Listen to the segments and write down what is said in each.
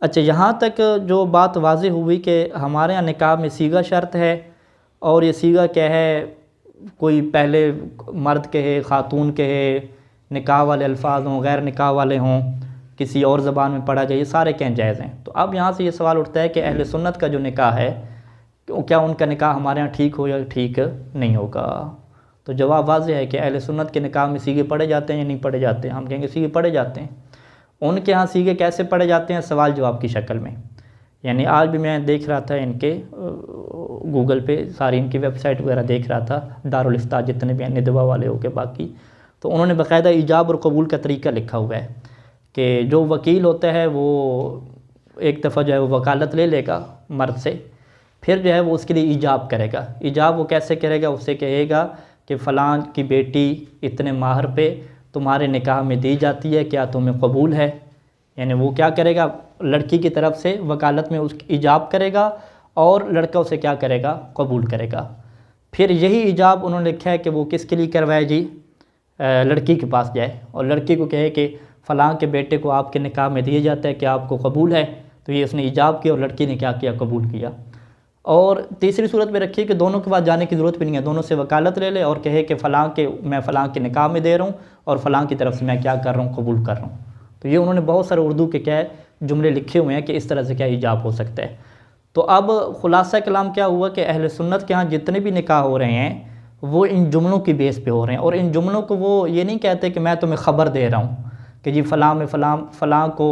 अच्छा, यहाँ तक जो बात वाज़ेह हुई कि हमारे यहाँ निकाह में सीगा शर्त है, और ये सीगा क्या है, कोई पहले मर्द कहे ख़ातून कहे, निकाह वाले अल्फाज हों गैर निकाह वाले हों, किसी और ज़बान में पढ़ा जाए, ये सारे कहें जायज़ हैं। तो अब यहाँ से ये सवाल उठता है कि अहले सुन्नत का जो निकाह है, क्या उनका निकाह हमारे यहाँ ठीक हो या ठीक नहीं होगा। तो जवाब वाज़ेह है कि अहले सुन्नत के निकाह में सीगे पढ़े जाते हैं या नहीं पढ़े जाते हैं। हम कहेंगे सीगे पढ़े जाते हैं। उनके यहाँ सीगे कैसे पढ़े जाते हैं, सवाल जवाब की शक्ल में। यानी आज भी मैं देख रहा था इनके गूगल पे सारी इनकी वेबसाइट वगैरह देख रहा था, दारुल इफ्ता जितने भी निदवा वाले हो के बाकी, तो उन्होंने बाकायदा ईजाब और कबूल का तरीका लिखा हुआ है कि जो वकील होता है वो एक दफ़ा जो है वो वकालत ले लेगा मर्द से, फिर जो है वो उसके लिए ईजाब करेगा। ईजाब वो कैसे करेगा, उससे कहेगा कि फ़लाँ की बेटी इतने माहर पे तुम्हारे निकाह में दी जाती है, क्या तुम्हें कबूल है। यानी वो क्या करेगा, लड़की की तरफ से वकालत में उस ईजाब करेगा और लड़का उसे क्या करेगा, कबूल करेगा। फिर यही ईजाब उन्होंने लिखा है कि वो किसके लिए करवाए जी, लड़की के पास जाए और लड़की को कहे कि फ़लाँ के बेटे को आपके निकाह में दिया जाता है, क्या आपको कबूल है। तो ये उसने ईजाब किया और लड़की ने क्या किया, कबूल किया। और तीसरी सूरत में रखी कि दोनों के पास जाने की ज़रूरत भी नहीं है, दोनों से वकालत ले ले और कहे कि मैं फ़लाँ के निकाह में दे रहा हूँ और फ़लाँ की तरफ से मैं क्या कर रहा हूँ, कबूल कर रहा हूँ। तो ये उन्होंने बहुत सारे उर्दू के क्या जुमले लिखे हुए हैं कि इस तरह से क्या ईजाब हो सकता है। तो अब ख़ुलासा कलाम क्या हुआ कि अहले सुन्नत के यहाँ जितने भी निकाह हो रहे हैं वो इन जुमलों की बेस पे हो रहे हैं। और इन जुमलों को वो ये नहीं कहते कि मैं तुम्हें ख़बर दे रहा हूँ कि जी फ़लाँ में फ़लाँ को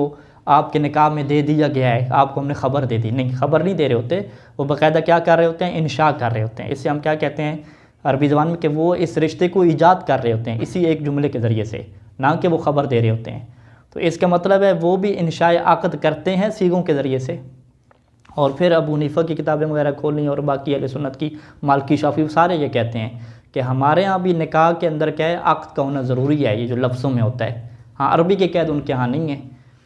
आपके निकाह में दे दिया गया है, आपको हमने ख़बर दे दी। नहीं, ख़बर नहीं दे रहे होते, वो बाकायदा क्या कर रहे होते हैं, इंशा कर रहे होते हैं। इससे हम क्या कहते हैं अरबी ज़बान में कि वो इस रिश्ते को ईजाद कर रहे होते हैं इसी एक जुमले के ज़रिए से, ना कि वो ख़बर दे रहे होते हैं। तो इसका मतलब है वो भी इंशाए अक़द करते हैं सीगों के ज़रिए से। और फिर अबू हनीफा की किताबें वगैरह खोलनी और बाकी अहले सुन्नत की, मालिकी शाफ़ी, सारे ये कहते हैं कि हमारे यहाँ भी निकाह के अंदर क्या है, अक़द का होना ज़रूरी है, ये जो लफ्ज़ों में होता है। हाँ, अरबी के कैद उनके यहाँ नहीं है,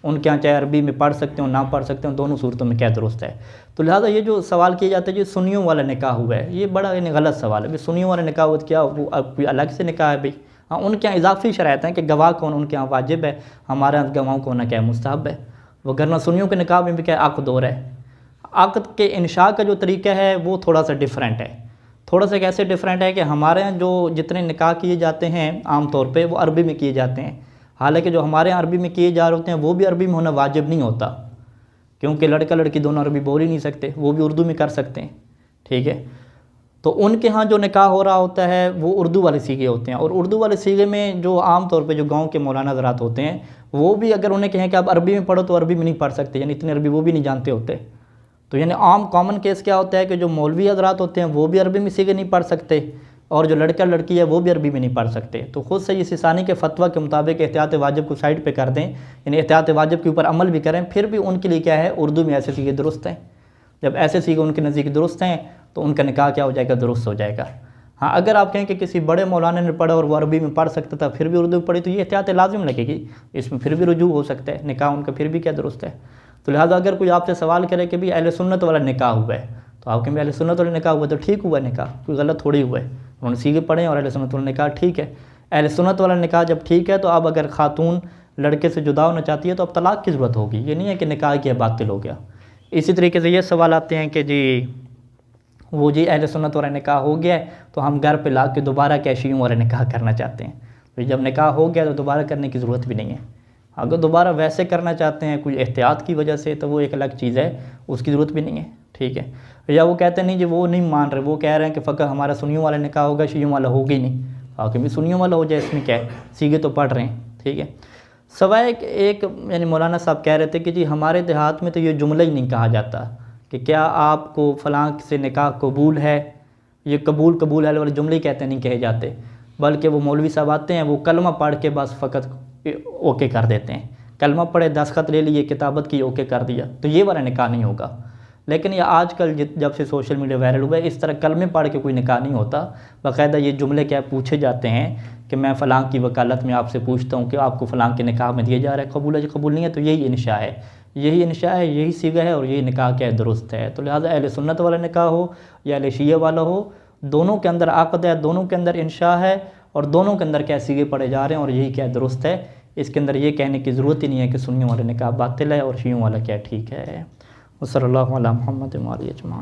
उनके यहाँ चाहे अरबी में पढ़ सकते हो ना पढ़ सकते हो, दोनों सूरतों में क्या दुरुस्त है। तो लिहाजा ये जो सवाल किए जाते हैं जो सुन्नियों वाला निकाह हुआ है, ये बड़ा यानी गलत सवाल है। भाई सुन्नियों वाला निकाह हुआ तो क्या वो कोई अलग से निकाह है भाई। हाँ, उनके यहाँ इजाफी शराइत हैं कि गवाह कौन, उनके यहाँ वाजिब है, हमारे यहाँ गवाहों को होना क्या है, मुस्तहब है। वगरना सुन्नियों के निकाह में भी क्या अक़द हो रहा है। अक़द के इंशा का जो तरीका है वो थोड़ा सा डिफरेंट है। थोड़ा सा कैसे डिफरेंट है कि हमारे यहाँ जो जितने निकाह किए जाते हैं आम तौर पे वो अरबी में किए जाते हैं, हालांकि जो हमारे यहाँ अरबी में किए जा रहे होते हैं वो भी अरबी में होना वाजिब नहीं होता, क्योंकि लड़का लड़की दोनों अरबी बोल ही नहीं सकते, वो भी उर्दू में कर सकते हैं। ठीक है, तो उनके यहाँ जो निकाह हो रहा होता है वो उर्दू वाले सीगे होते हैं। और उर्दू वाले सीगे में जो आम तौर पे जो गांव के मौलाना हज़रात होते हैं वो भी अगर उन्हें कहें कि आप अरबी में पढ़ो तो अरबी में नहीं पढ़ सकते, यानी इतनी अरबी वो भी नहीं जानते होते। तो यानी आम कॉमन केस क्या होता है कि जो मौलवी हज़रात होते हैं वो भी अरबी में सीगे नहीं पढ़ सकते और जो लड़का लड़की है वो भी अरबी में नहीं पढ़ सकते। तो ख़ुद से सिसानी के फतवा के मुताबिक एहतियात वाजिब को साइड पे कर दें, यानी एहतियात वाजिब के ऊपर अमल भी करें, फिर भी उनके लिए क्या है, उर्दू में ऐसे सीगे दुरुस्त हैं। जब ऐसे सीगे उनके नज़दीक दुरुस्त हैं तो उनका निकाह क्या हो जाएगा, दुरुस्त हो जाएगा। हाँ, अगर आप कहें कि किसी बड़े मौलाना ने पढ़ा और वो अरबी में पढ़ सकता था फिर भी उर्दू में पढ़ी, तो ये एहतियात लाजिम लगेगी, इसमें फिर भी रुजू हो सकता है, निकाह उनका फिर भी क्या दुरुस्त है। तो लिहाजा अगर कोई आपसे सवाल करे कि भाई अहले सुन्नत वाला निकाह हुआ है, तो आप कहें अहले सुन्नत वाला निकाह हुआ तो ठीक हुआ निकाह, कोई गलत थोड़ी हुआ है, उन्होंने सीगे पढ़े और अहले सुन्नत वाला निकाह ठीक है। अहले सुन्नत वाला निकाह जब ठीक है तो अब अगर खातून लड़के से जुदा होना चाहती है तो अब तलाक की ज़रूरत होगी, ये नहीं है कि निकाह किया बातिल हो गया। इसी तरीके से ये सवाल आते हैं कि जी वो जी अहले सुन्नत वाला निकाह हो गया है तो हम घर पे ला के दोबारा क्या शियों वाला निकाह करना चाहते हैं। तो जब निकाह हो गया तो दोबारा करने की ज़रूरत भी नहीं है। अगर दोबारा वैसे करना चाहते हैं कोई एहतियात की वजह से तो वो एक अलग चीज़ है, उसकी ज़रूरत भी नहीं है। ठीक है, या वो कहते हैं नहीं जी वो नहीं मान रहे, वो कह रहे हैं कि फ़कत हमारा सुन्नियों वाला निकाह होगा, शियों वाला होगा ही नहीं। आके भी सुन्नियों वाला हो जाए, इसमें क्या है, सीगे तो पढ़ रहे हैं। ठीक है, सवाए एक यानी मौलाना साहब कह रहे थे कि जी हमारे देहात में तो ये जुमला ही नहीं कहा जाता कि क्या आपको फ़लाँ से निकाह कबूल है, ये कबूल है वाले जुमले कहते नहीं कहे जाते, बल्कि वो मौलवी साहब आते हैं वो कलमा पढ़ के बस फ़कत ओके कर देते हैं, कलमा पढ़े, दस्तखत ले लिए, किताबत की, ओके कर दिया, तो ये वाला निकाह नहीं होगा। लेकिन ये आजकल जब से सोशल मीडिया वायरल हुआ है इस तरह कलमे पढ़ के कोई निकाह नहीं होता, बाकायदा ये जुमले क्या पूछे जाते हैं कि मैं फ़लाँ की वकालत में आपसे पूछता हूँ कि आपको फ़लाँ के निकाह में दिया जा रहा है, कबूल है जी कबूल नहीं है, तो यही इंशा है, यही सीगा है और यही निकाह क्या है, दुरुस्त है। तो लिहाजा अहले सुन्नत वाला निकाह हो या अहले शिया वाला हो, दोनों के अंदर अक़द है, दोनों के अंदर इंशा है और दोनों के अंदर क्या सीगे पढ़े जा रहे हैं और यही क्या दुरुस्त है, इसके अंदर ये कहने की ज़रूरत ही नहीं है कि सुन्नियों वाला निकाह बातिल है और शियों वाला क्या ठीक है। वसल्लल्लाहु अला मुहम्मद व आलिहि अजमाइन।